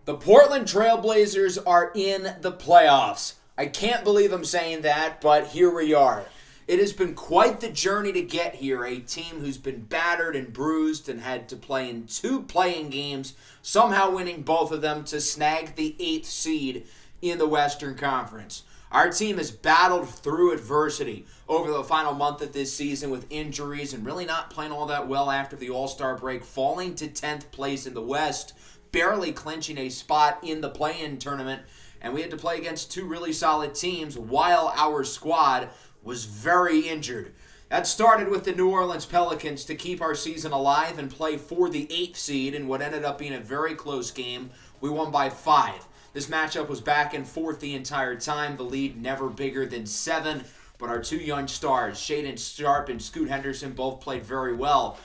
The Portland Trailblazers are in the playoffs. I can't believe I'm saying that, but here we are. It has been quite the journey to get here. A team who's been battered and bruised and had to play in 2 playing games, somehow winning both of them to snag the 8th seed in the Western Conference. Our team has battled through adversity over the final month of this season with injuries and really not playing all that well after the All-Star break, falling to 10th place in the West, barely clinching a spot in the play-in tournament, and we had to play against 2 really solid teams while our squad was very injured. That started with the New Orleans Pelicans to keep our season alive and play for the 8th seed in what ended up being a very close game. We won by 5. This matchup was back and forth the entire time, the lead never bigger than 7, but our 2 young stars, Shaedon Sharpe and Scoot Henderson, both played very well.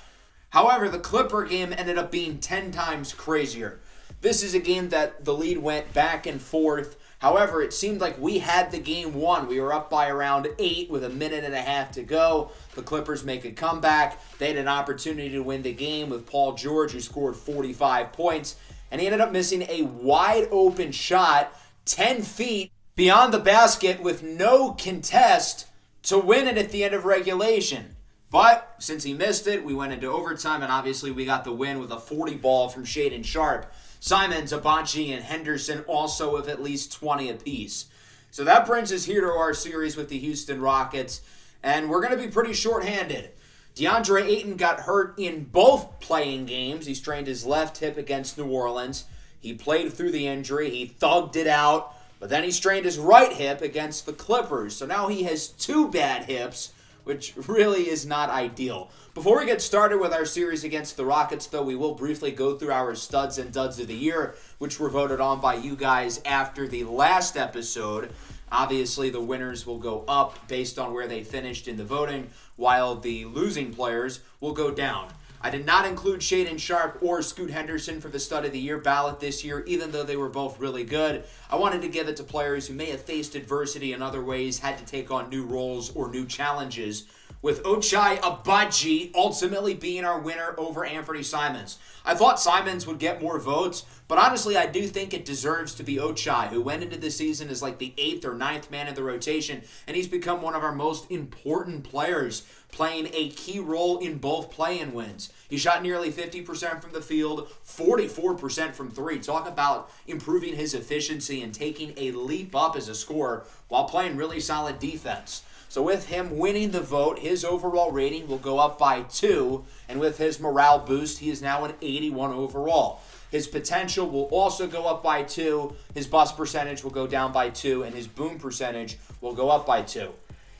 However, the Clipper game ended up being 10 times crazier. This is a game that the lead went back and forth. However, it seemed like we had the game won. We were up by around 8 with a minute and a half to go. The Clippers make a comeback. They had an opportunity to win the game with Paul George, who scored 45 points. And he ended up missing a wide open shot 10 feet beyond the basket with no contest to win it at the end of regulation. But since he missed it, we went into overtime, and obviously we got the win with a 40 ball from Shaedon Sharpe. Simons, Abanchi, and Henderson also with at least 20 apiece. So that brings us here to our series with the Houston Rockets, and we're going to be pretty shorthanded. DeAndre Ayton got hurt in both playing games. He strained his left hip against New Orleans. He played through the injury. He thugged it out, but then he strained his right hip against the Clippers. So now he has 2 bad hips, which really is not ideal. Before we get started with our series against the Rockets, though, we will briefly go through our studs and duds of the year, which were voted on by you guys after the last episode. Obviously, the winners will go up based on where they finished in the voting, while the losing players will go down. I did not include Shaedon Sharpe or Scoot Henderson for the Stud of the Year ballot this year, even though they were both really good. I wanted to give it to players who may have faced adversity in other ways, had to take on new roles or new challenges, with Ochai Agbaji ultimately being our winner over Anthony Simons. I thought Simons would get more votes, but honestly, I do think it deserves to be Ochai, who went into the season as like the 8th or 9th man in the rotation, and he's become one of our most important players, playing a key role in both play-in wins. He shot nearly 50% from the field, 44% from 3. Talk about improving his efficiency and taking a leap up as a scorer while playing really solid defense. So with him winning the vote, his overall rating will go up by 2, and with his morale boost, he is now an 81 overall. His potential will also go up by 2, his bust percentage will go down by 2, and his boom percentage will go up by 2.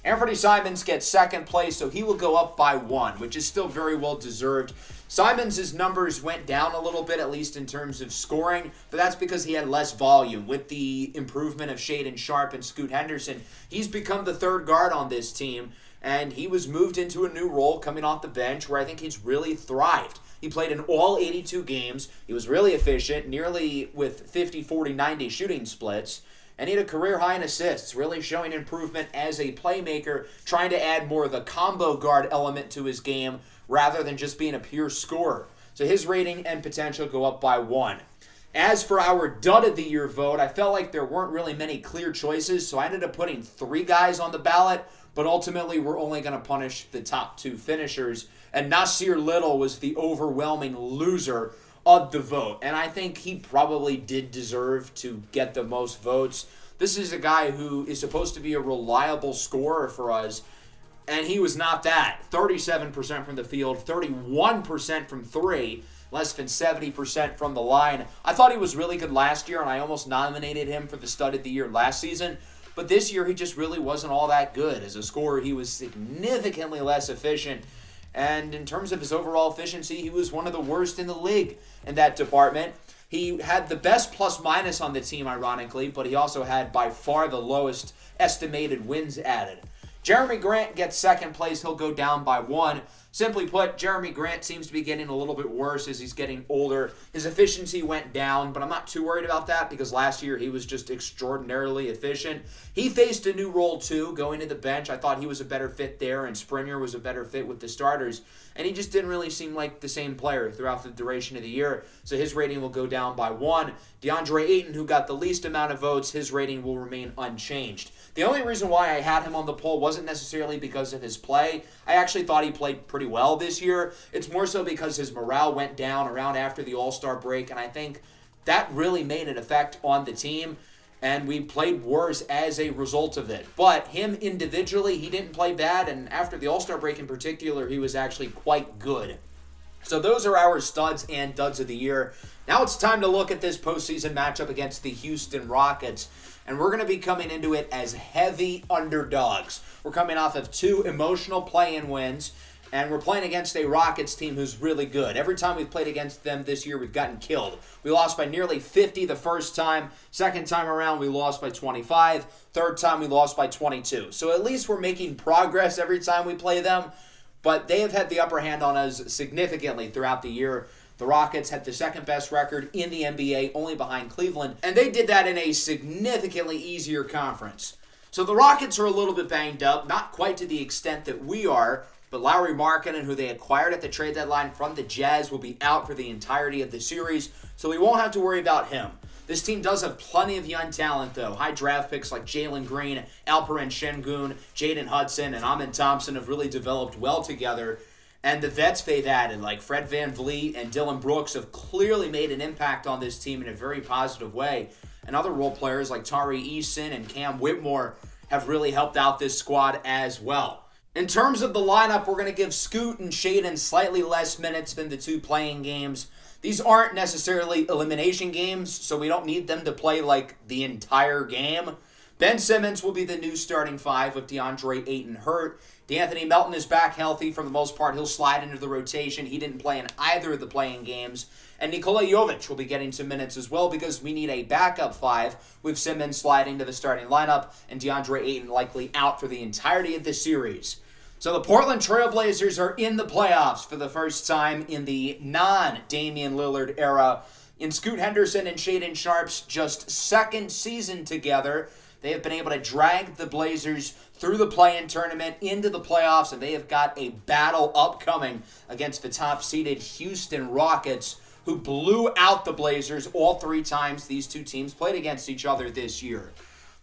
Anthony Simons gets second place, so he will go up by 1, which is still very well deserved. Simons' numbers went down a little bit, at least in terms of scoring, but that's because he had less volume. With the improvement of Shaedon Sharpe and Scoot Henderson, he's become the 3rd guard on this team, and he was moved into a new role coming off the bench where I think he's really thrived. He played in all 82 games. He was really efficient, nearly with 50, 40, 90 shooting splits. And he had a career high in assists, really showing improvement as a playmaker, trying to add more of the combo guard element to his game rather than just being a pure scorer. So his rating and potential go up by 1. As for our dud of the year vote, I felt like there weren't really many clear choices, so I ended up putting 3 guys on the ballot, but ultimately we're only going to punish the top 2 finishers. And Nasir Little was the overwhelming loser of the vote, and I think he probably did deserve to get the most votes. This is a guy who is supposed to be a reliable scorer for us, and he was not that. 37% from the field, 31% from 3, less than 70% from the line. I thought he was really good last year, and I almost nominated him for the Stud of the Year last season, but this year he just really wasn't all that good. As a scorer, he was significantly less efficient, and in terms of his overall efficiency, he was one of the worst in the league in that department. He had the best plus-minus on the team, ironically, but he also had by far the lowest estimated wins added. Jeremy Grant gets second place. He'll go down by 1. Simply put, Jeremy Grant seems to be getting a little bit worse as he's getting older. His efficiency went down, but I'm not too worried about that because last year he was just extraordinarily efficient. He faced a new role too, going to the bench. I thought he was a better fit there, and Springer was a better fit with the starters. And he just didn't really seem like the same player throughout the duration of the year, so his rating will go down by 1. DeAndre Ayton, who got the least amount of votes, his rating will remain unchanged. The only reason why I had him on the poll wasn't necessarily because of his play. I actually thought he played pretty well this year. It's more so because his morale went down around after the All-Star break, and I think that really made an effect on the team, and we played worse as a result of it. But him individually, he didn't play bad, and after the All-Star break in particular, he was actually quite good. So those are our studs and duds of the year. Now it's time to look at this postseason matchup against the Houston Rockets. And we're going to be coming into it as heavy underdogs. We're coming off of 2 emotional play-in wins, and we're playing against a Rockets team who's really good. Every time we've played against them this year, we've gotten killed. We lost by nearly 50 the first time. Second time around, we lost by 25. Third time, we lost by 22. So at least we're making progress every time we play them, but they have had the upper hand on us significantly throughout the year. The Rockets had the second best record in the NBA, only behind Cleveland, and they did that in a significantly easier conference. So the Rockets are a little bit banged up, not quite to the extent that we are, but Lauri Markkanen, who they acquired at the trade deadline from the Jazz, will be out for the entirety of the series, so we won't have to worry about him. This team does have plenty of young talent, though. High draft picks like Jalen Green, Alperen Şengün, Jaden Hudson, and Amen Thompson have really developed well together. And the vets they've added, like Fred VanVleet and Dylan Brooks, have clearly made an impact on this team in a very positive way. And other role players like Tari Eason and Cam Whitmore have really helped out this squad as well. In terms of the lineup, we're going to give Scoot and Shaedon slightly less minutes than the 2 playing games. These aren't necessarily elimination games, so we don't need them to play like the entire game. Ben Simmons will be the new starting 5 with DeAndre Ayton hurt. DeAnthony Melton is back healthy for the most part. He'll slide into the rotation. He didn't play in either of the playing games. And Nikola Jovic will be getting some minutes as well because we need a backup 5 with Simmons sliding to the starting lineup and DeAndre Ayton likely out for the entirety of the series. So the Portland Trail Blazers are in the playoffs for the first time in the non-Damian Lillard era. In Scoot Henderson and Shaedon Sharpe's just second season together, they have been able to drag the Blazers through the play-in tournament into the playoffs, and they have got a battle upcoming against the top-seeded Houston Rockets, who blew out the Blazers all 3 times these 2 teams played against each other this year.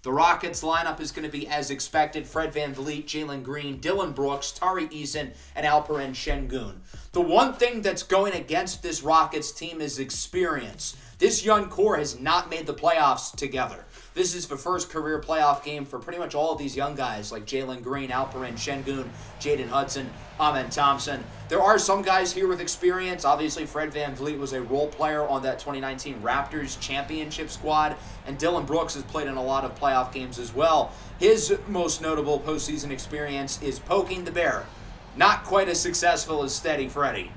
The Rockets lineup is going to be as expected: Fred VanVleet, Jalen Green, Dylan Brooks, Tari Eason, and Alperen Şengün. The one thing that's going against this Rockets team is experience. This young core has not made the playoffs together. This is the first career playoff game for pretty much all of these young guys like Jalen Green, Alperen Şengün, Jaden Hudson, Amen Thompson. There are some guys here with experience. Obviously, Fred VanVleet was a role player on that 2019 Raptors championship squad, and Dylan Brooks has played in a lot of playoff games as well. His most notable postseason experience is poking the bear. Not quite as successful as Steady Freddy.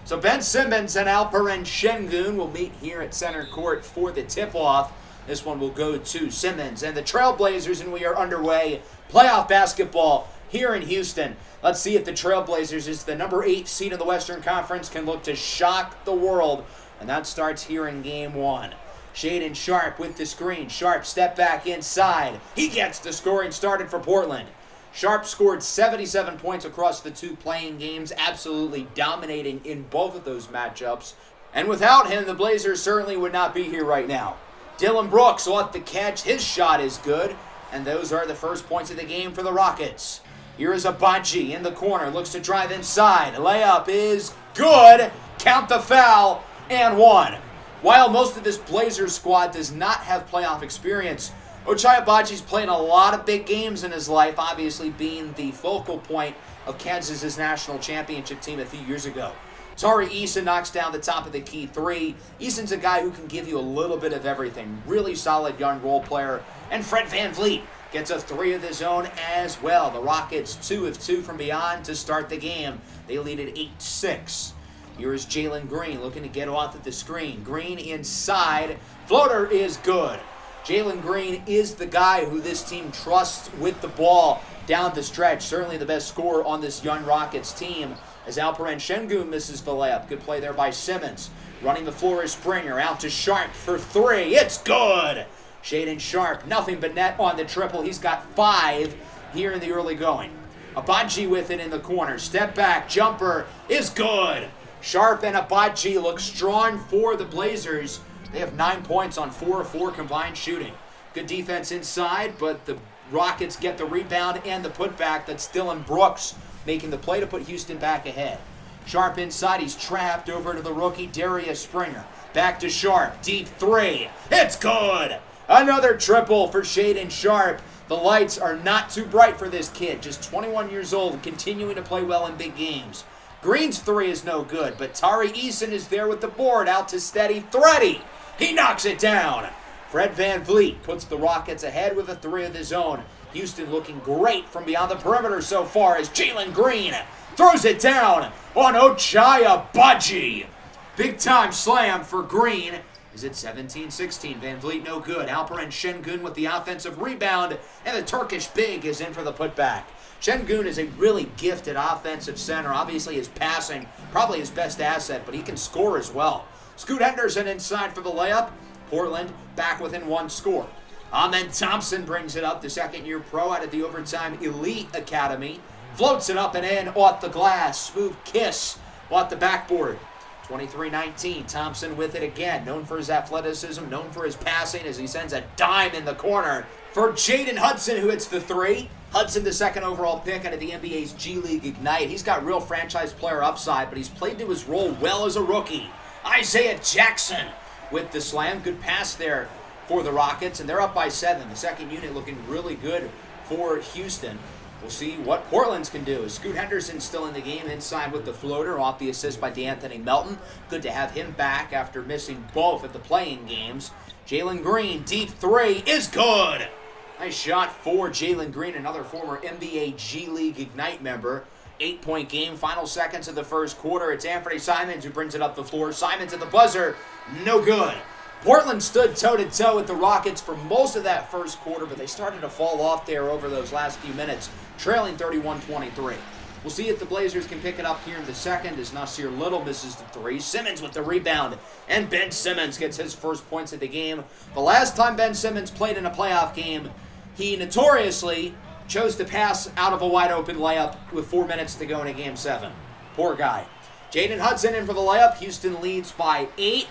So Ben Simmons and Alperen Şengün will meet here at center court for the tip-off. This one will go to Simmons and the Trailblazers, and we are underway. Playoff basketball here in Houston. Let's see if the Trailblazers, as the number 8 seed in the Western Conference, can look to shock the world. And that starts here in Game 1. Shaedon Sharpe with the screen. Sharpe step back inside. He gets the scoring started for Portland. Sharpe scored 77 points across the 2 playing games, absolutely dominating in both of those matchups. And without him, the Blazers certainly would not be here right now. Dylan Brooks will have the catch. His shot is good. And those are the first points of the game for the Rockets. Here is Agbaji in the corner. Looks to drive inside. Layup is good. Count the foul. And 1. While most of this Blazers squad does not have playoff experience, Ochai Agbaji's played a lot of big games in his life, obviously being the focal point of Kansas' national championship team a few years ago. Tari Eason knocks down the top of the key 3. Eason's a guy who can give you a little bit of everything. Really solid young role player. And Fred VanVleet gets a 3 of his own as well. The Rockets 2 of 2 from beyond to start the game. They lead at 8-6. Here is Jalen Green looking to get off at the screen. Green inside. Floater is good. Jalen Green is the guy who this team trusts with the ball down the stretch. Certainly the best scorer on this young Rockets team. as Alperen Şengün misses the layup. Good play there by Simmons. Running the floor is Springer. Out to Sharp for three. It's good! Shaedon Sharpe, nothing but net on the triple. He's got 5 here in the early going. Agbaji with it in the corner. Step back, jumper is good. Sharpe and Agbaji look strong for the Blazers. They have 9 points on 4 of 4 combined shooting. Good defense inside, but the Rockets get the rebound and the putback. That's Dillon Brooks making the play to put Houston back ahead. Sharpe inside, he's trapped over to the rookie Darius Springer. Back to Sharpe, deep 3. It's good! Another triple for Shaedon Sharpe. The lights are not too bright for this kid, just 21 years old, continuing to play well in big games. Green's 3 is no good, but Tari Eason is there with the board, out to Steady Thready. He knocks it down. Fred VanVleet puts the Rockets ahead with a 3 of his own. Houston looking great from beyond the perimeter so far as Jalen Green throws it down on Ochai Agbaji. Big time slam for Green. Is it 17-16? VanVleet no good. Alperen Şengün with the offensive rebound, and the Turkish big is in for the putback. Şengün is a really gifted offensive center. Obviously his passing, probably his best asset, but he can score as well. Scoot Henderson inside for the layup. Portland back within 1 score. Amen Thompson brings it up, the second-year pro out of the Overtime Elite Academy. Floats it up and in off the glass. Smooth kiss off the backboard. 23-19, Thompson with it again. Known for his athleticism, known for his passing as he sends a dime in the corner for Jaden Hudson, who hits the 3. Hudson, the second overall pick out of the NBA's G League Ignite. He's got real franchise player upside, but he's played to his role well as a rookie. Isaiah Jackson with the slam. Good pass there for the Rockets, and they're up by 7. The second unit looking really good for Houston. We'll see what Portland's can do. Scoot Henderson's still in the game inside with the floater off the assist by DeAnthony Melton. Good to have him back after missing both at the playing games. Jalen Green, deep 3 is good. Nice shot for Jalen Green, another former NBA G League Ignite member. 8-point game, final seconds of the first quarter. It's Anthony Simons who brings it up the floor. Simons at the buzzer, no good. Portland stood toe-to-toe with the Rockets for most of that first quarter, but they started to fall off there over those last few minutes, trailing 31-23. We'll see if the Blazers can pick it up here in the second as Nasir Little misses the 3. Simmons with the rebound, and Ben Simmons gets his first points of the game. The last time Ben Simmons played in a playoff game, he notoriously chose to pass out of a wide-open layup with 4 minutes to go in a Game 7. Poor guy. Jaden Hudson in for the layup. Houston leads by 8.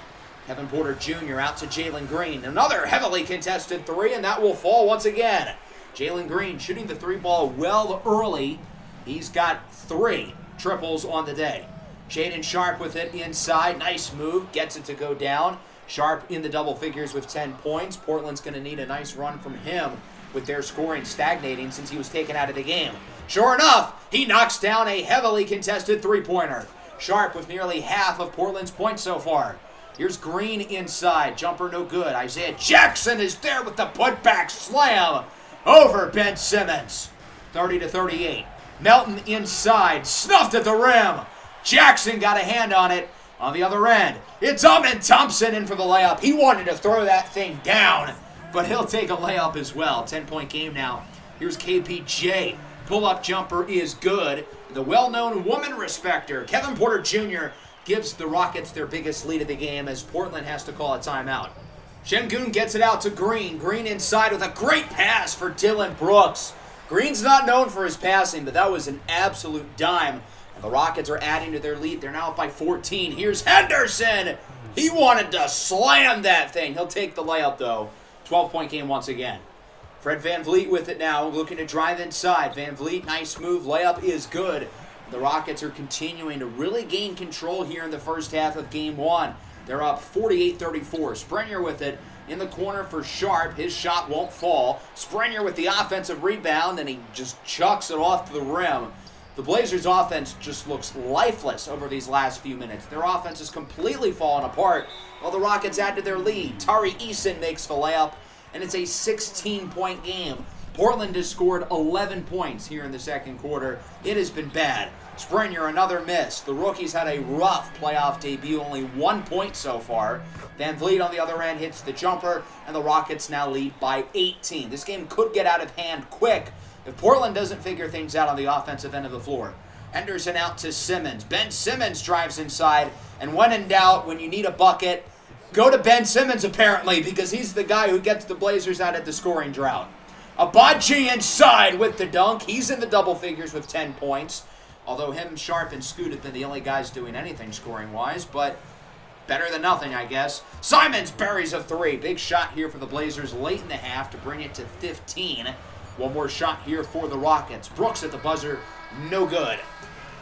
Kevin Porter Jr. out to Jalen Green. Another heavily contested 3, and that will fall once again. Jalen Green shooting the 3 ball well early. He's got 3 triples on the day. Shaedon Sharpe with it inside. Nice move. Gets it to go down. Sharpe in the double figures with 10 points. Portland's going to need a nice run from him with their scoring stagnating since he was taken out of the game. Sure enough, he knocks down a heavily contested 3-pointer. Sharpe with nearly half of Portland's points so far. Here's Green inside. Jumper no good. Isaiah Jackson is there with the putback slam over Ben Simmons. 30-38. Melton inside. Snuffed at the rim. Jackson got a hand on it. On the other end, it's Amen Thompson in for the layup. He wanted to throw that thing down, but he'll take a layup as well. 10-point game now. Here's KPJ. Pull-up jumper is good. The well-known woman respecter, Kevin Porter Jr., gives the Rockets their biggest lead of the game as Portland has to call a timeout. Şengün gets it out to Green. Green inside with a great pass for Dillon Brooks. Green's not known for his passing, but that was an absolute dime. And the Rockets are adding to their lead. They're now up by 14. Here's Henderson. He wanted to slam that thing. He'll take the layup, though. 12-point game once again. Fred VanVleet with it now, looking to drive inside. VanVleet, nice move. Layup is good. The Rockets are continuing to really gain control here in the first half of Game 1. They're up 48-34. Springer with it in the corner for Sharpe. His shot won't fall. Springer with the offensive rebound, and he just chucks it off to the rim. The Blazers' offense just looks lifeless over these last few minutes. Their offense is completely fallen apart while the Rockets add to their lead. Tari Eason makes the layup, and it's a 16-point game. Portland has scored 11 points here in the second quarter. It has been bad. Springer, another miss. The rookie's had a rough playoff debut, only 1 point so far. VanVleet on the other end hits the jumper, and the Rockets now lead by 18. This game could get out of hand quick if Portland doesn't figure things out on the offensive end of the floor. Henderson out to Simmons. Ben Simmons drives inside. And when in doubt, when you need a bucket, go to Ben Simmons apparently, because he's the guy who gets the Blazers out of the scoring drought. Abaji inside with the dunk. He's in the double figures with 10 points. Although him, Sharp, and Scoot have been the only guys doing anything scoring-wise, but better than nothing, I guess. Simons buries a three. Big shot here for the Blazers late in the half to bring it to 15. One more shot here for the Rockets. Brooks at the buzzer, no good.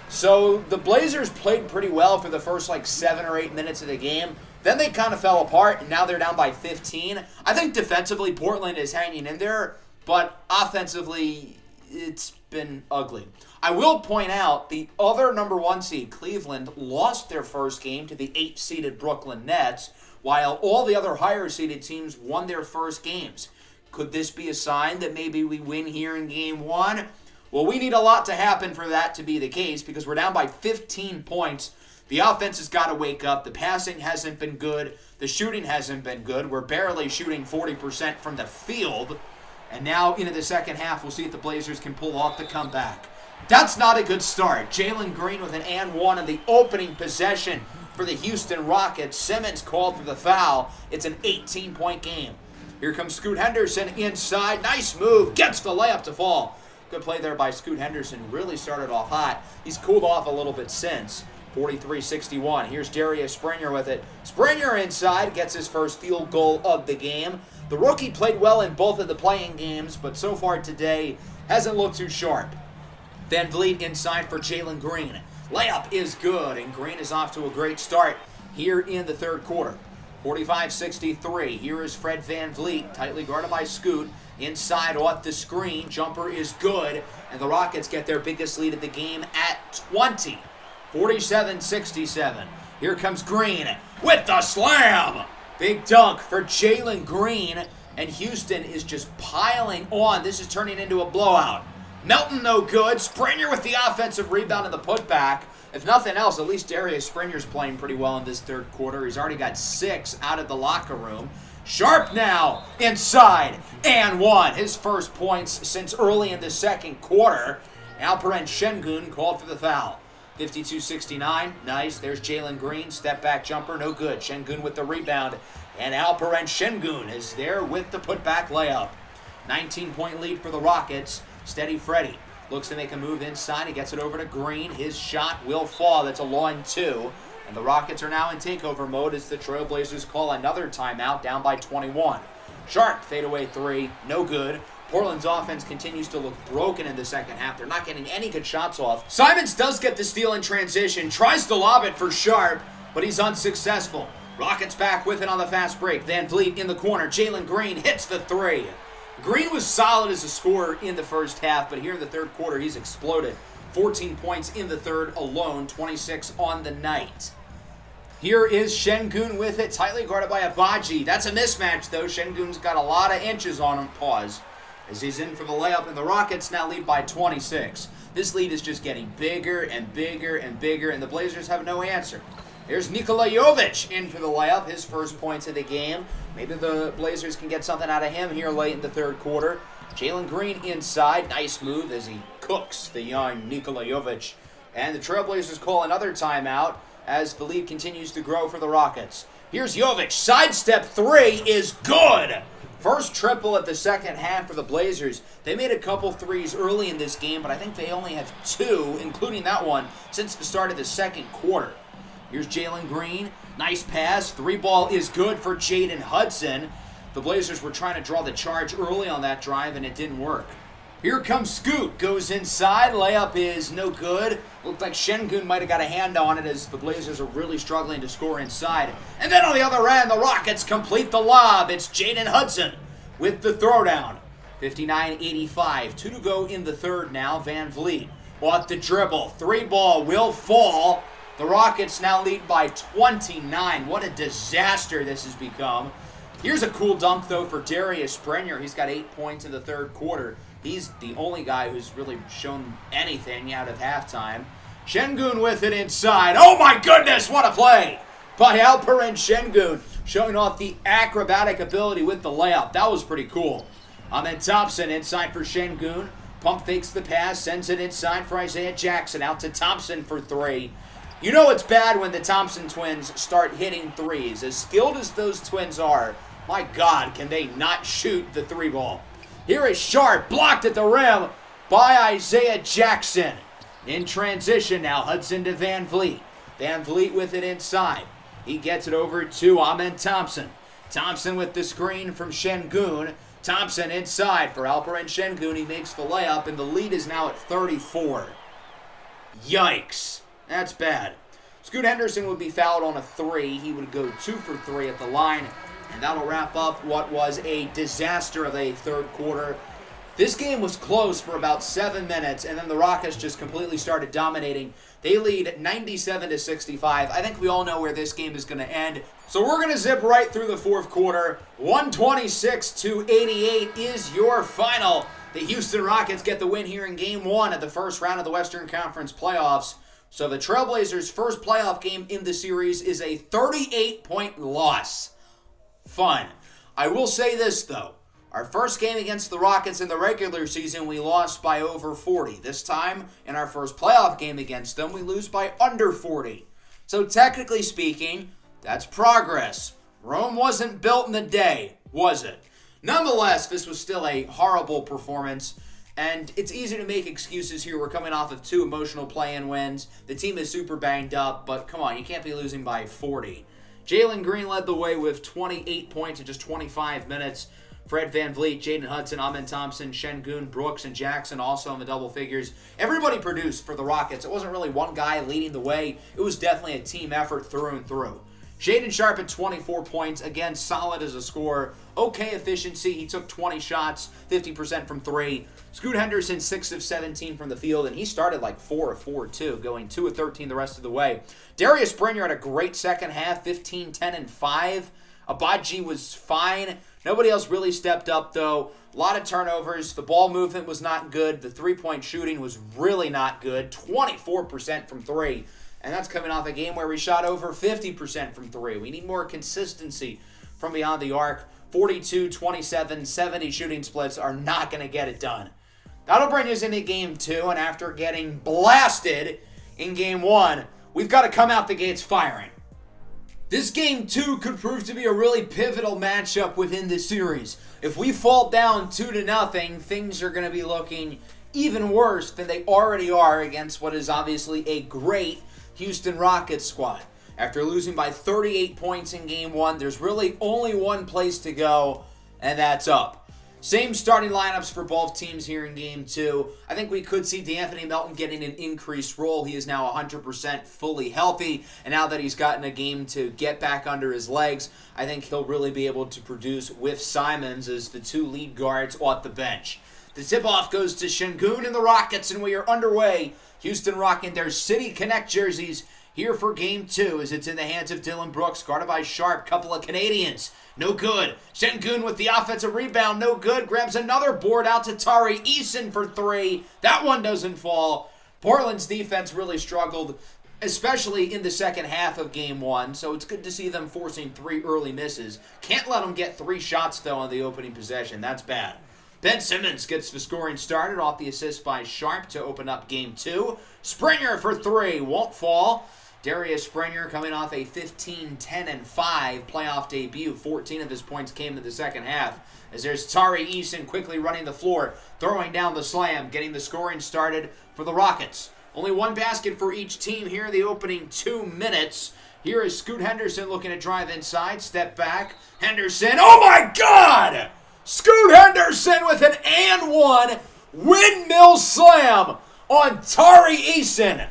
So the Blazers played pretty well for the first 7 or 8 minutes of the game. Then they kind of fell apart, and now they're down by 15. I think defensively Portland is hanging in there, but offensively it's been ugly. I will point out the other number 1 seed, Cleveland, lost their first game to the 8th-seeded Brooklyn Nets, while all the other higher-seeded teams won their first games. Could this be a sign that maybe we win here in Game 1? Well, we need a lot to happen for that to be the case because we're down by 15 points. The offense has got to wake up. The passing hasn't been good. The shooting hasn't been good. We're barely shooting 40% from the field. And now into the second half, we'll see if the Blazers can pull off the comeback. That's not a good start. Jalen Green with an and one in the opening possession for the Houston Rockets. Simmons called for the foul. It's an 18-point game. Here comes Scoot Henderson inside. Nice move. Gets the layup to fall. Good play there by Scoot Henderson. Really started off hot. He's cooled off a little bit since. 43-61. Here's Darius Springer with it. Springer inside. Gets his first field goal of the game. The rookie played well in both of the playing games, but so far today hasn't looked too sharp. Van Vliet inside for Jalen Green. Layup is good, and Green is off to a great start here in the third quarter. 45-63. Here is Fred Van Vliet, tightly guarded by Scoot. Inside off the screen. Jumper is good, and the Rockets get their biggest lead of the game at 20. 47-67. Here comes Green with the slam. Big dunk for Jalen Green, and Houston is just piling on. This is turning into a blowout. Melton no good. Springer with the offensive rebound and the putback. If nothing else, at least Darius Springer's playing pretty well in this third quarter. He's already got 6 out of the locker room. Sharp now inside and one. His first points since early in the second quarter. Alperen Şengün called for the foul. 52-69. Nice. There's Jalen Green. Step back jumper. No good. Şengün with the rebound. And Alperen Şengün is there with the putback layup. 19-point lead for the Rockets. Steady Freddy looks to make a move inside. He gets it over to Green. His shot will fall. That's a line 2. And the Rockets are now in takeover mode as the Trailblazers call another timeout, down by 21. Sharp fadeaway 3. No good. Portland's offense continues to look broken in the second half. They're not getting any good shots off. Simons does get the steal in transition. Tries to lob it for Sharp, but he's unsuccessful. Rockets back with it on the fast break. Van Vliet in the corner. Jalen Green hits the 3. Green was solid as a scorer in the first half, but here in the third quarter, he's exploded. 14 points in the third alone, 26 on the night. Here is Şengün with it, tightly guarded by Abaji. That's a mismatch, though. Şengün's got a lot of inches on him. Pause. As he's in for the layup, and the Rockets now lead by 26. This lead is just getting bigger and bigger and bigger, and the Blazers have no answer. Here's Nikola Jovic in for the layup, his first points of the game. Maybe the Blazers can get something out of him here late in the third quarter. Jalen Green inside. Nice move as he cooks the young Nikola Jovic. And the Trailblazers call another timeout as the lead continues to grow for the Rockets. Here's Jovic. Sidestep 3 is good. First triple at the second half for the Blazers. They made a couple threes early in this game, but I think they only have 2, including that one, since the start of the second quarter. Here's Jalen Green. Nice pass. 3-ball is good for Jaden Hudson. The Blazers were trying to draw the charge early on that drive, and it didn't work. Here comes Scoot. Goes inside. Layup is no good. Looked like Şengün might have got a hand on it as the Blazers are really struggling to score inside. And then on the other end, the Rockets complete the lob. It's Jaden Hudson with the throwdown. 59-85. 2 to go in the third now. Van Vliet off the dribble. 3-ball will fall. The Rockets now lead by 29. What a disaster this has become. Here's a cool dunk, though, for Darius Springer. He's got 8 points in the third quarter. He's the only guy who's really shown anything out of halftime. Şengün with it inside. Oh, my goodness, what a play by Alperen Şengün, showing off the acrobatic ability with the layup. That was pretty cool. Ahmed Thompson inside for Şengün. Pump fakes the pass, sends it inside for Isaiah Jackson. Out to Thompson for three. You know it's bad when the Thompson twins start hitting threes. As skilled as those twins are, my God, can they not shoot the three ball. Here is Sharp, blocked at the rim by Isaiah Jackson. In transition now, Hudson to Van Vliet. Van Vliet with it inside. He gets it over to Amen Thompson. Thompson with the screen from Şengün. Thompson inside for Alperen Şengün. He makes the layup, and the lead is now at 34. Yikes. That's bad. Scoot Henderson would be fouled on a three. He would go 2 for 3 at the line, and that'll wrap up what was a disaster of a third quarter. This game was close for about 7 minutes, and then the Rockets just completely started dominating. They lead 97-65. I think we all know where this game is going to end. So we're going to zip right through the fourth quarter. 126-88 is your final. The Houston Rockets get the win here in Game 1 of the first round of the Western Conference playoffs. So the Trailblazers' first playoff game in the series is a 38-point loss. Fun. I will say this, though. Our first game against the Rockets in the regular season, we lost by over 40. This time, in our first playoff game against them, we lose by under 40. So technically speaking, that's progress. Rome wasn't built in a day, was it? Nonetheless, this was still a horrible performance, and it's easy to make excuses here. We're coming off of 2 emotional play-in wins. The team is super banged up, but come on, you can't be losing by 40. Jalen Green led the way with 28 points in just 25 minutes. Fred VanVleet, Jaden Hudson, Amen Thompson, Şengün, Brooks, and Jackson also in the double figures. Everybody produced for the Rockets. It wasn't really one guy leading the way. It was definitely a team effort through and through. Shaedon Sharpe at 24 points. Again, solid as a scorer. Okay efficiency. He took 20 shots, 50% from 3. Scoot Henderson, 6 of 17 from the field, and he started like 4 of 4 too, going 2 of 13 the rest of the way. Darius Springer had a great second half, 15, 10, and 5. Abaji was fine. Nobody else really stepped up, though. A lot of turnovers. The ball movement was not good. The three-point shooting was really not good. 24% from 3. And that's coming off a game where we shot over 50% from 3. We need more consistency from beyond the arc. 42, 27, 70 shooting splits are not going to get it done. That'll bring us into Game 2, and after getting blasted in Game 1, we've got to come out the gates firing. This Game 2 could prove to be a really pivotal matchup within this series. If we fall down 2-0, things are going to be looking even worse than they already are against what is obviously a great Houston Rockets squad. After losing by 38 points in Game 1, there's really only one place to go, and that's up. Same starting lineups for both teams here in Game 2. I think we could see DeAnthony Melton getting an increased role. He is now 100% fully healthy, and now that he's gotten a game to get back under his legs, I think he'll really be able to produce with Simons as the 2 lead guards off the bench. The tip-off goes to Şengün and the Rockets, and we are underway. Houston rocking their City Connect jerseys here for Game 2 as it's in the hands of Dylan Brooks, guarded by Sharp. Couple of Canadians. No good. Şengün with the offensive rebound. No good. Grabs another board out to Tari Eason for 3. That one doesn't fall. Portland's defense really struggled, especially in the second half of Game 1, so it's good to see them forcing 3 early misses. Can't let them get 3 shots, though, on the opening possession. That's bad. Ben Simmons gets the scoring started off the assist by Sharp to open up Game 2. Springer for 3. Won't fall. Darius Springer coming off a 15, 10, and 5 playoff debut. 14 of his points came in the second half. As there's Tari Eason quickly running the floor, throwing down the slam, getting the scoring started for the Rockets. Only 1 basket for each team here in the opening 2 minutes. Here is Scoot Henderson looking to drive inside. Step back. Henderson. Oh my God! Scoot Henderson with an and 1 windmill slam on Tari Eason.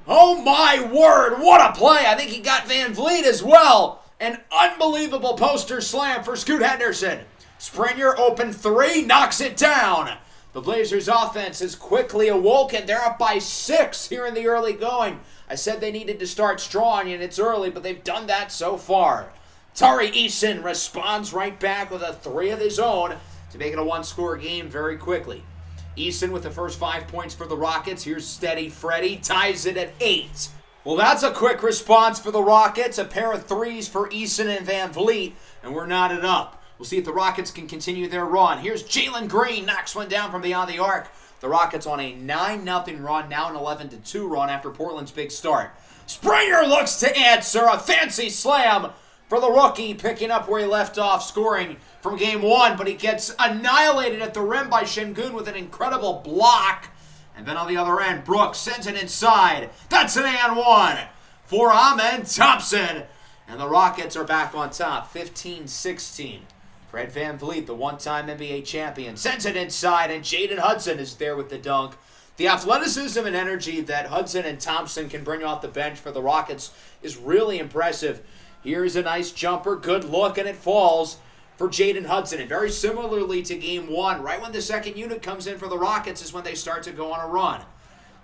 Oh my word, what a play. I think he got Van Vliet as well. An unbelievable poster slam for Scoot Henderson. Springer open 3, knocks it down. The Blazers offense is quickly awoken. They're up by 6 here in the early going. I said they needed to start strong, and it's early, but they've done that so far. Tari Eason responds right back with a 3 of his own to make it a 1-score game very quickly. Eason with the first 5 points for the Rockets. Here's Steady Freddy, ties it at 8. Well, that's a quick response for the Rockets. A pair of 3s for Eason and Van Vliet, and we're knotted up. We'll see if the Rockets can continue their run. Here's Jalen Green, knocks one down from beyond the arc. The Rockets on a 9-0 run, now an 11-2 run after Portland's big start. Springer looks to answer a fancy slam for the rookie, picking up where he left off, scoring from game one, but he gets annihilated at the rim by Şengün with an incredible block. And then on the other end, Brooks sends it inside. That's an and one for Amen Thompson. And the Rockets are back on top, 15-16. Fred VanVleet, the one-time NBA champion, sends it inside, and Jaden Hudson is there with the dunk. The athleticism and energy that Hudson and Thompson can bring off the bench for the Rockets is really impressive. Here's a nice jumper, good look, and it falls for Jaden Hudson. And very similarly to game one, right when the second unit comes in for the Rockets is when they start to go on a run.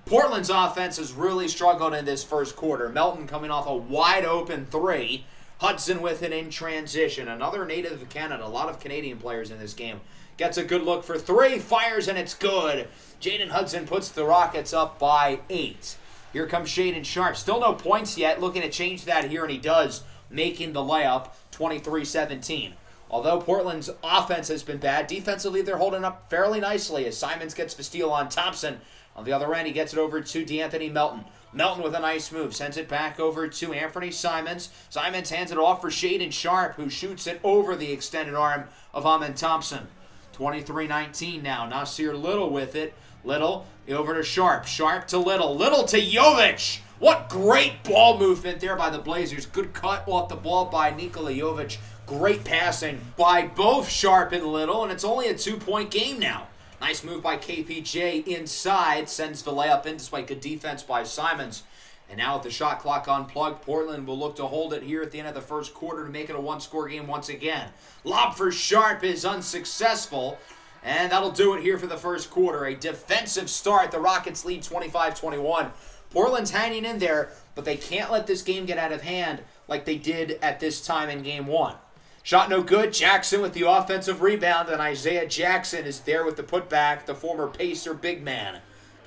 Portland's offense has really struggled in this first quarter. Melton coming off a wide-open three. Hudson with it in transition. Another native of Canada. A lot of Canadian players in this game. Gets a good look for three. Fires, and it's good. Jaden Hudson puts the Rockets up by 8. Here comes Shaedon Sharpe. Still no points yet. Looking to change that here, and he does, making the layup 23-17. Although Portland's offense has been bad, defensively they're holding up fairly nicely as Simons gets the steal on Thompson. On the other end, he gets it over to DeAnthony Melton. Melton with a nice move. Sends it back over to Anthony Simons. Simons hands it off for Shaedon Sharpe, who shoots it over the extended arm of Amen Thompson. 23-19 now. Nasir Little with it. Little over to Sharpe. Sharpe to Little. Little to Jovic. What great ball movement there by the Blazers. Good cut off the ball by Nikola Jovic. Great passing by both Sharpe and Little, and it's only a 2-point game now. Nice move by KPJ inside, sends the layup in despite good defense by Simons. And now with the shot clock unplugged, Portland will look to hold it here at the end of the first quarter to make it a one-score game once again. Lob for Sharpe is unsuccessful, and that'll do it here for the first quarter. A defensive start. The Rockets lead 25-21. Portland's hanging in there, but they can't let this game get out of hand like they did at this time in game one. Shot no good. Jackson with the offensive rebound, and Isaiah Jackson is there with the putback, the former Pacer big man.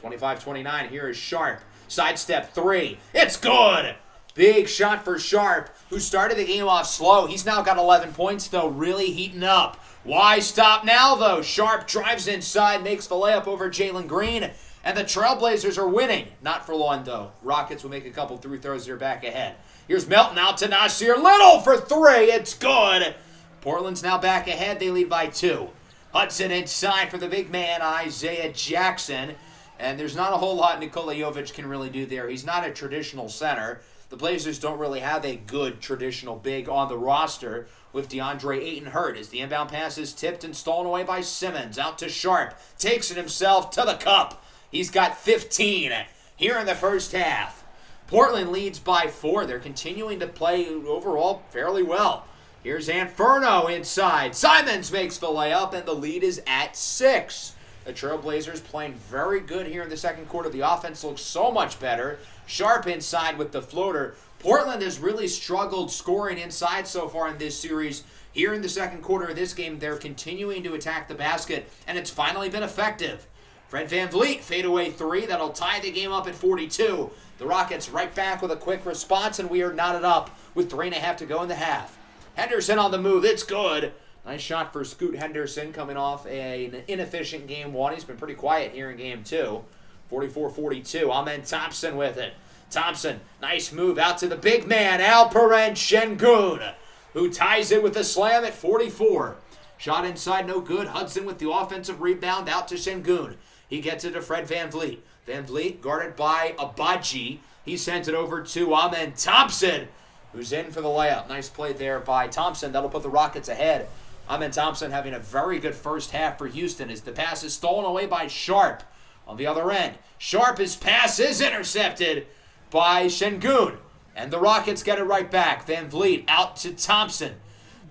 25-29, here is Sharpe. Sidestep three. It's good! Big shot for Sharpe, who started the game off slow. He's now got 11 points, though, really heating up. Why stop now, though? Sharpe drives inside, makes the layup over Jalen Green, and the Trailblazers are winning. Not for long, though. Rockets will make a couple free throws. They're back ahead. Here's Melton out to Nasir Little for three. It's good. Portland's now back ahead. They lead by 2. Hudson inside for the big man, Isaiah Jackson. And there's not a whole lot Nikola Jovic can really do there. He's not a traditional center. The Blazers don't really have a good traditional big on the roster with DeAndre Ayton hurt as the inbound pass is tipped and stolen away by Simmons. Out to Sharpe. Takes it himself to the cup. He's got 15 here in the first half. Portland leads by 4. They're continuing to play overall fairly well. Here's Anferno inside. Simons makes the layup, and the lead is at 6. The Trailblazers playing very good here in the second quarter. The offense looks so much better. Sharpe inside with the floater. Portland has really struggled scoring inside so far in this series. Here in the second quarter of this game, they're continuing to attack the basket, and it's finally been effective. Fred VanVleet, fadeaway 3. That'll tie the game up at 42. The Rockets right back with a quick response, and we are knotted up with 3.5 to go in the half. Henderson on the move. It's good. Nice shot for Scoot Henderson coming off an inefficient game 1. He's been pretty quiet here in game 2. 44-42. Amen Thompson with it. Thompson, nice move out to the big man, Alperen Şengün, who ties it with a slam at 44. Shot inside, no good. Hudson with the offensive rebound out to Şengün. He gets it to Fred VanVleet. VanVleet guarded by Abaji. He sends it over to Amen Thompson, who's in for the layup. Nice play there by Thompson. That'll put the Rockets ahead. Amen Thompson having a very good first half for Houston as the pass is stolen away by Sharpe. On the other end, Sharpe's pass is intercepted by Şengün. And the Rockets get it right back. VanVleet out to Thompson.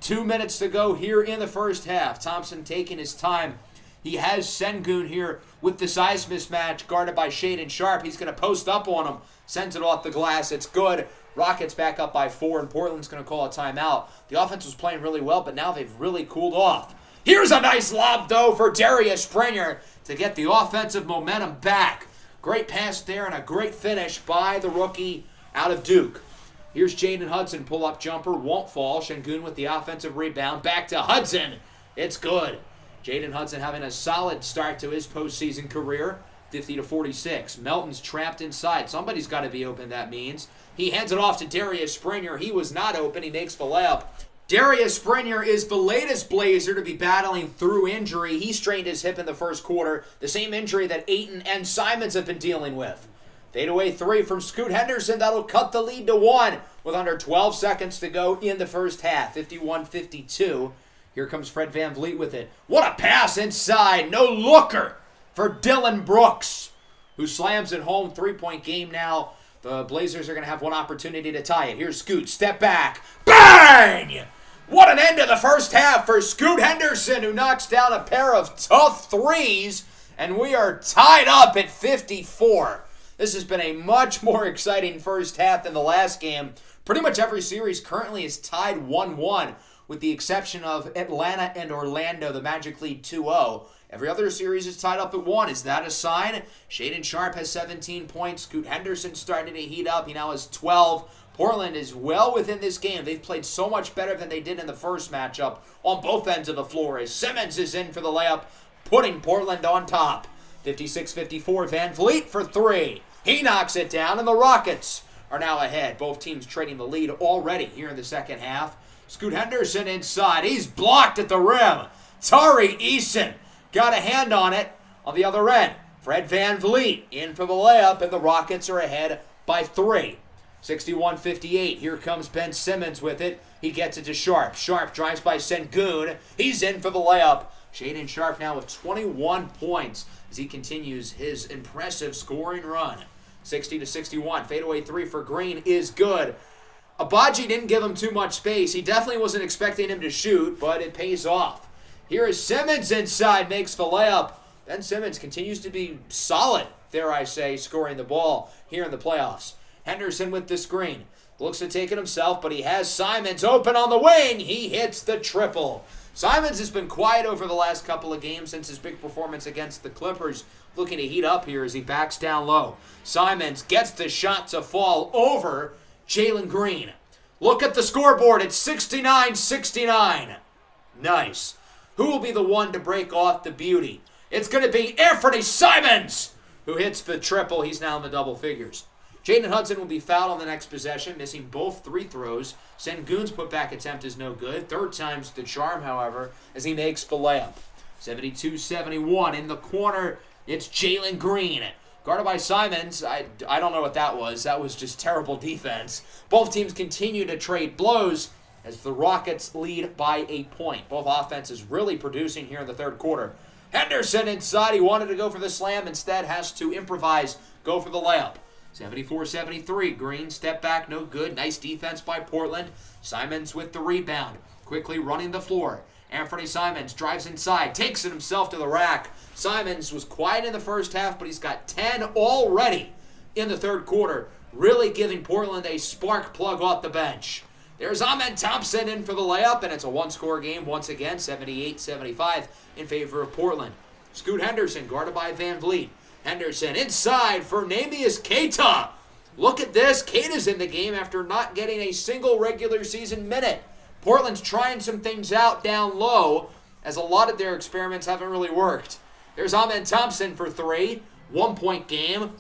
2 minutes to go here in the first half. Thompson taking his time. He has Şengün here with the size mismatch guarded by Shaedon Sharpe. He's going to post up on him. Sends it off the glass. It's good. Rockets back up by 4, and Portland's going to call a timeout. The offense was playing really well, but now they've really cooled off. Here's a nice lob, though, for Darius Springer to get the offensive momentum back. Great pass there and a great finish by the rookie out of Duke. Here's Jaden Hudson, pull-up jumper, won't fall. Şengün with the offensive rebound. Back to Hudson. It's good. Jaden Hudson having a solid start to his postseason career, 50-46. Melton's trapped inside. Somebody's got to be open, that means. He hands it off to Darius Springer. He was not open. He makes the layup. Darius Springer is the latest Blazer to be battling through injury. He strained his hip in the first quarter, the same injury that Ayton and Simons have been dealing with. Fadeaway three from Scoot Henderson. That'll cut the lead to 1 with under 12 seconds to go in the first half. 51-52. Here comes Fred VanVleet with it. What a pass inside. No looker for Dylan Brooks, who slams it home. 3-point game now. The Blazers are going to have one opportunity to tie it. Here's Scoot. Step back. Bang! What an end to the first half for Scoot Henderson, who knocks down a pair of tough threes. And we are tied up at 54. This has been a much more exciting first half than the last game. Pretty much every series currently is tied 1-1, with the exception of Atlanta and Orlando, the Magic lead 2-0. Every other series is tied up at 1. Is that a sign? Shaedon Sharpe has 17 points. Scoot Henderson starting to heat up. He now has 12. Portland is well within this game. They've played so much better than they did in the first matchup on both ends of the floor, as Simmons is in for the layup, putting Portland on top. 56-54, VanVleet for 3. He knocks it down, and the Rockets are now ahead. Both teams trading the lead already here in the second half. Scoot Henderson inside. He's blocked at the rim. Tari Eason got a hand on it on the other end. Fred VanVleet in for the layup, and the Rockets are ahead by 3. 61-58. Here comes Ben Simmons with it. He gets it to Sharpe. Sharpe drives by Sengun. He's in for the layup. Shaedon Sharpe now with 21 points as he continues his impressive scoring run. 60-61. Fadeaway 3 for Green is good. Abaji didn't give him too much space. He definitely wasn't expecting him to shoot, but it pays off. Here is Simmons inside, makes the layup. Ben Simmons continues to be solid, dare I say, scoring the ball here in the playoffs. Henderson with the screen. Looks to take it himself, but he has Simons open on the wing. He hits the triple. Simons has been quiet over the last couple of games since his big performance against the Clippers. Looking to heat up here as he backs down low. Simons gets the shot to fall over Jalen Green. Look at the scoreboard. It's 69-69. Nice. Who will be the one to break off the beauty? It's going to be Anthony Simons, who hits the triple. He's now in the double figures. Jaden Hudson will be fouled on the next possession, missing both free throws. Sengun's putback attempt is no good. Third time's the charm, however, as he makes the layup. 72-71 in the corner. It's Jalen Green. Guarded by Simons. I don't know what that was. That was just terrible defense. Both teams continue to trade blows as the Rockets lead by a point. Both offenses really producing here in the third quarter. Henderson inside. He wanted to go for the slam. Instead has to improvise, go for the layup. 74-73. Green step back, no good. Nice defense by Portland. Simons with the rebound. Quickly running the floor. Anthony Simons drives inside, takes it himself to the rack. Simons was quiet in the first half, but he's got 10 already in the third quarter, really giving Portland a spark plug off the bench. There's Amen Thompson in for the layup, and it's a one-score game once again, 78-75 in favor of Portland. Scoot Henderson guarded by VanVleet. Henderson inside for Neemias Queta. Look at this. Queta's in the game after not getting a single regular season minute. Portland's trying some things out down low, as a lot of their experiments haven't really worked. There's Amen Thompson for 3. 1-point game.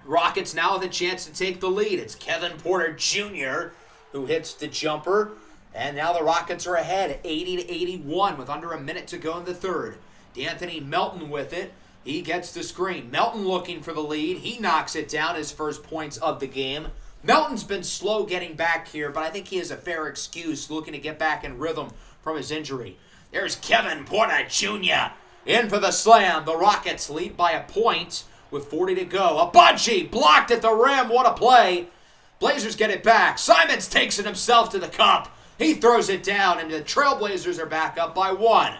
Rockets now with a chance to take the lead. It's Kevin Porter Jr. who hits the jumper. And now the Rockets are ahead, 80-81 with under a minute to go in the third. D'Anthony Melton with it. He gets the screen. Melton looking for the lead. He knocks it down, his first points of the game. Melton's been slow getting back here, but I think he has a fair excuse looking to get back in rhythm from his injury. There's Kevin Porter Jr. in for the slam. The Rockets lead by a point with 40 to go. Abaji blocked at the rim. What a play. Blazers get it back. Simons takes it himself to the cup. He throws it down, and the Trailblazers are back up by 1.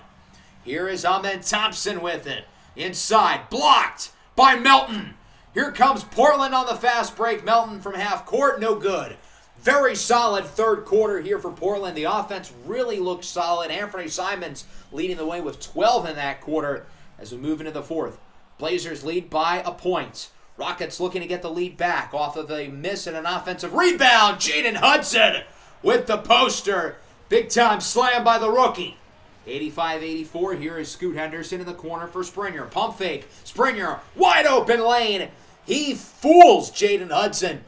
Here is Amen Thompson with it. Inside, blocked by Melton. Here comes Portland on the fast break. Melton from half court, no good. Very solid third quarter here for Portland. The offense really looks solid. Anthony Simons leading the way with 12 in that quarter as we move into the fourth. Blazers lead by a point. Rockets looking to get the lead back off of a miss and an offensive rebound. Jaden Hudson with the poster. Big time slam by the rookie. 85-84. Here is Scoot Henderson in the corner for Springer. Pump fake. Springer, wide open lane. He fools Jaden Hudson,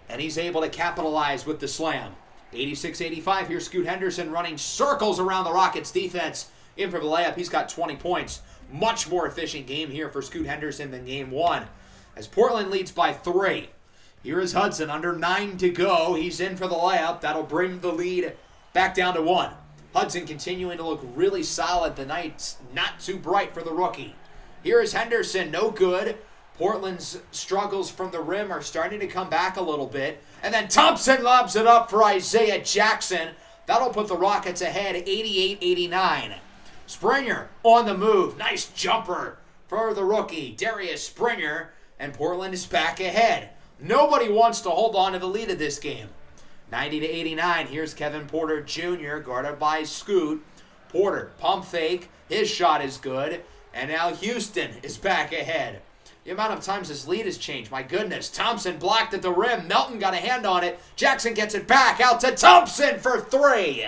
and he's able to capitalize with the slam. 86-85. Here's Scoot Henderson running circles around the Rockets defense. In for the layup. He's got 20 points. Much more efficient game here for Scoot Henderson than game one, as Portland leads by 3. Here is Hudson, under 9 to go. He's in for the layup. That'll bring the lead back down to 1. Hudson continuing to look really solid. The night's not too bright for the rookie. Here is Henderson, no good. Portland's struggles from the rim are starting to come back a little bit. And then Thompson lobs it up for Isaiah Jackson. That'll put the Rockets ahead 88-89. Springer on the move. Nice jumper for the rookie, Darius Springer. And Portland is back ahead. Nobody wants to hold on to the lead of this game. 90-89. Here's Kevin Porter Jr. guarded by Scoot. Porter, pump fake. His shot is good. And now Houston is back ahead. The amount of times this lead has changed, my goodness. Thompson blocked at the rim. Melton got a hand on it. Jackson gets it back out to Thompson for 3.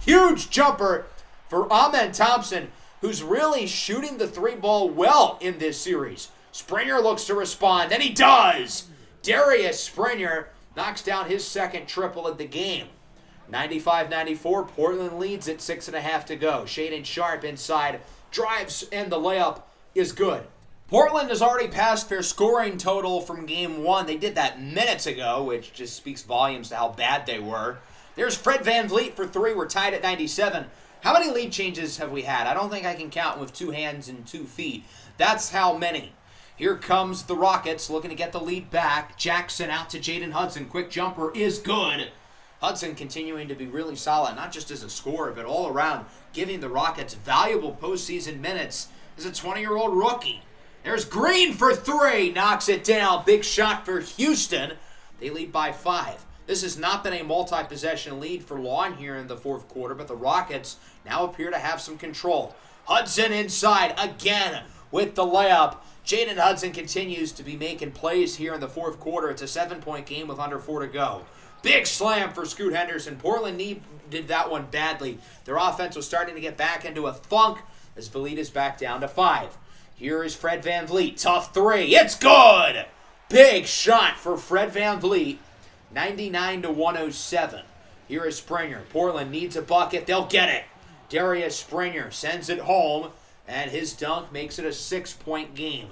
Huge jumper for Amen Thompson, who's really shooting the 3 ball well in this series. Springer looks to respond, and he does. Darius Springer knocks down his second triple of the game. 95-94, Portland leads at 6.5 to go. Shaedon Sharpe inside, drives, and the layup is good. Portland has already passed their scoring total from game 1. They did that minutes ago, which just speaks volumes to how bad they were. There's Fred VanVleet for 3. We're tied at 97. How many lead changes have we had? I don't think I can count with 2 hands and 2 feet. That's how many. Here comes the Rockets looking to get the lead back. Jackson out to Jaden Hudson. Quick jumper is good. Hudson continuing to be really solid, not just as a scorer, but all around, giving the Rockets valuable postseason minutes as a 20-year-old rookie. There's Green for 3. Knocks it down. Big shot for Houston. They lead by 5. This has not been a multi-possession lead for long here in the fourth quarter, but the Rockets now appear to have some control. Hudson inside again with the layup. Jaden Hudson continues to be making plays here in the fourth quarter. It's a 7-point game with under 4 to go. Big slam for Scoot Henderson. Portland needed that one badly. Their offense was starting to get back into a funk as the lead is back down to 5. Here is Fred VanVleet. Tough 3. It's good! Big shot for Fred VanVleet. 99-107. Here is Springer. Portland needs a bucket. They'll get it. Darius Springer sends it home, and his dunk makes it a 6-point game.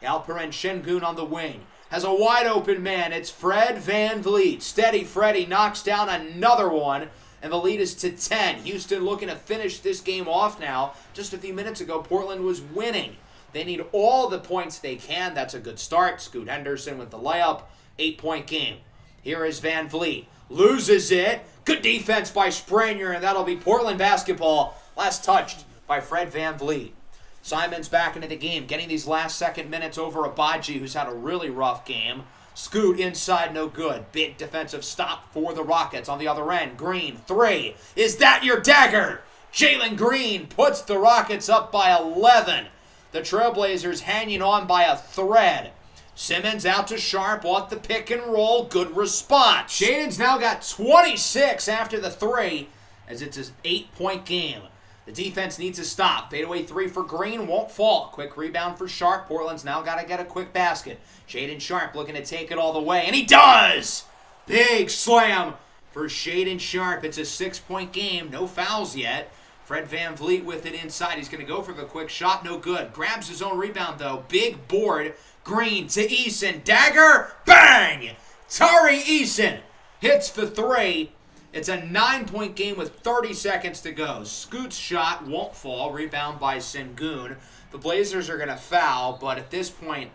Alperen Şengün on the wing has a wide open man. It's Fred VanVleet. Steady Freddy knocks down another one, and the lead is to 10. Houston looking to finish this game off now. Just a few minutes ago, Portland was winning. They need all the points they can. That's a good start. Scoot Henderson with the layup. 8-point game. Here is VanVleet. Loses it. Good defense by Springer, and that'll be Portland basketball. Last touched by Fred VanVleet. Simon's back into the game, getting these last second minutes over Abaji, who's had a really rough game. Scoot inside, no good. Big defensive stop for the Rockets on the other end. Green, 3. Is that your dagger? Jalen Green puts the Rockets up by 11. The Trailblazers hanging on by a thread. Simmons out to Sharpe off the pick and roll. Good response. Shaden's now got 26 after the 3 as it's an 8-point game. The defense needs to stop. Fadeaway 3 for Green. Won't fall. Quick rebound for Sharpe. Portland's now got to get a quick basket. Shaedon Sharpe looking to take it all the way. And he does! Big slam for Shaedon Sharpe. It's a 6-point game. No fouls yet. Fred VanVleet with it inside. He's going to go for the quick shot. No good. Grabs his own rebound, though. Big board. Green to Eason. Dagger. Bang! Tari Eason hits the 3. It's a 9-point game with 30 seconds to go. Scoot's shot won't fall. Rebound by Şengün. The Blazers are going to foul, but at this point,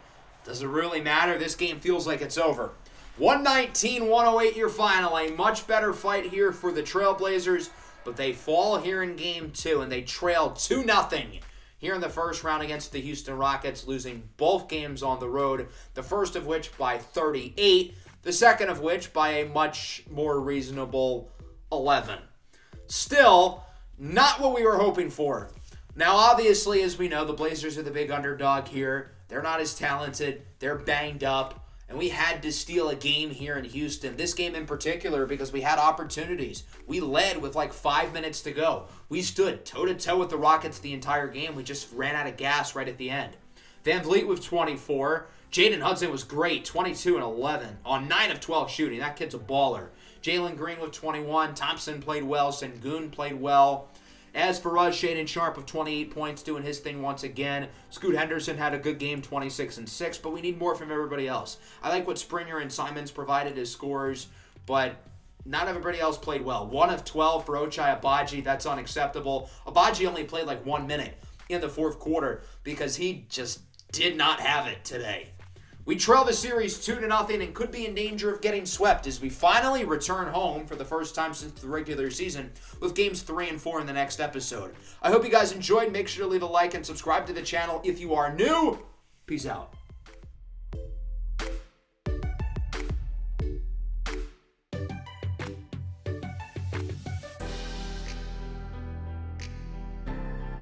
does it really matter? This game feels like it's over. 119-108 your final. A much better fight here for the Trailblazers, but they fall here in Game 2, and they trail 2-0 here in the first round against the Houston Rockets, losing both games on the road, the first of which by 38, the second of which by a much more reasonable 11. Still, not what we were hoping for. Now, obviously, as we know, the Blazers are the big underdog here. They're not as talented. They're banged up. And we had to steal a game here in Houston. This game in particular because we had opportunities. We led with like 5 minutes to go. We stood toe-to-toe with the Rockets the entire game. We just ran out of gas right at the end. Van Vliet with 24. Jaden Hudson was great, 22 and 11 on 9 of 12 shooting. That kid's a baller. Jalen Green with 21. Thompson played well. Sengun played well. As for us, Shaedon Sharpe of 28 points doing his thing once again. Scoot Henderson had a good game, 26 and 6, but we need more from everybody else. I like what Springer and Simons provided as scorers, but not everybody else played well. 1 of 12 for Ochai Agbaji. That's unacceptable. Agbaji only played like 1 minute in the fourth quarter because he just did not have it today. We trail the series 2-0 and could be in danger of getting swept as we finally return home for the first time since the regular season with games 3 and 4 in the next episode. I hope you guys enjoyed. Make sure to leave a like and subscribe to the channel if you are new. Peace out.